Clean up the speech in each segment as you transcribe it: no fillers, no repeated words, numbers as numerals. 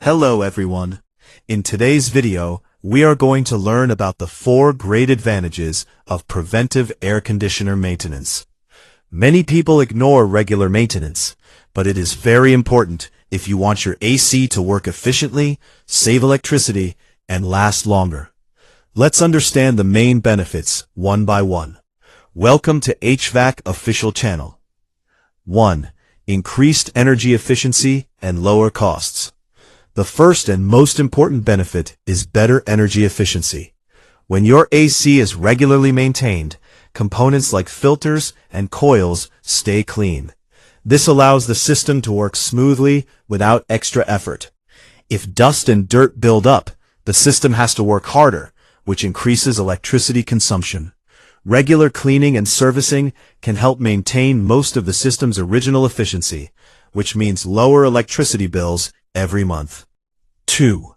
Hello everyone. In today's video, we are going to learn about the 4 great advantages of preventive air conditioner maintenance. Many people ignore regular maintenance, but it is very important if you want your AC to work efficiently, save electricity, and last longer. Let's understand the main benefits one by one. Welcome to HVAC official channel. 1. Increased energy efficiency and lower costs. The first and most important benefit is better energy efficiency. When your AC is regularly maintained, components like filters and coils stay clean. This allows the system to work smoothly without extra effort. If dust and dirt build up, the system has to work harder, which increases electricity consumption. Regular cleaning and servicing can help maintain most of the system's original efficiency, which means lower electricity bills every month. 2.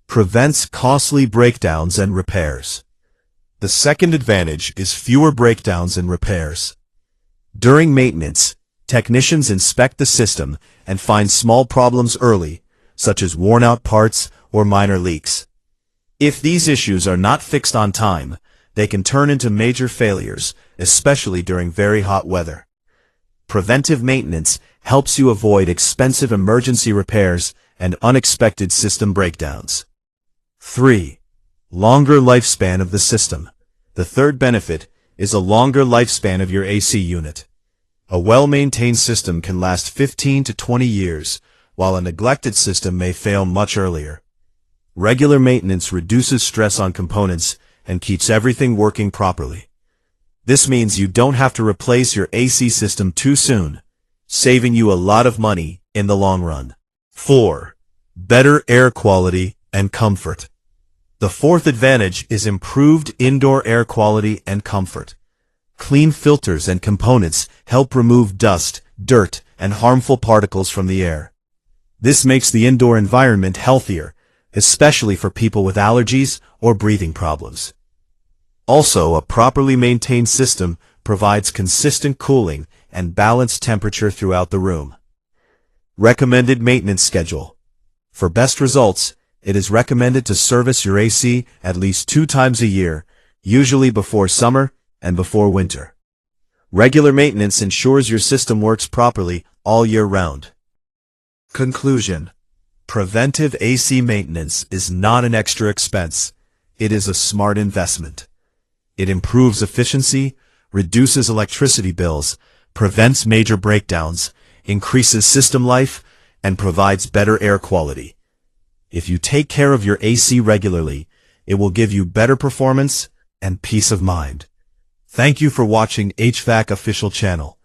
Prevents costly breakdowns and repairs. The second advantage is fewer breakdowns and repairs. During maintenance, technicians inspect the system and find small problems early, such as worn-out parts or minor leaks. If these issues are not fixed on time, they can turn into major failures, especially during very hot weather. Preventive maintenance helps you avoid expensive emergency repairs and unexpected system breakdowns. 3. Longer lifespan of the system. The third benefit is a longer lifespan of your AC unit. A well-maintained system can last 15 to 20 years, while a neglected system may fail much earlier. Regular maintenance reduces stress on components and keeps everything working properly. This means you don't have to replace your AC system too soon, saving you a lot of money in the long run. 4. Better air quality and comfort. The fourth advantage is improved indoor air quality and comfort. Clean filters and components help remove dust, dirt, and harmful particles from the air. This makes the indoor environment healthier, especially for people with allergies or breathing problems. Also, a properly maintained system provides consistent cooling and balanced temperature throughout the room. Recommended maintenance schedule. For best results, it is recommended to service your AC at least 2 times a year, usually before summer and before winter. Regular maintenance ensures your system works properly all year round. Conclusion. Preventive AC maintenance is not an extra expense. It is a smart investment. It improves efficiency, reduces electricity bills, prevents major breakdowns, increases system life, and provides better air quality. If you take care of your AC regularly, it will give you better performance and peace of mind. Thank you for watching HVAC official channel.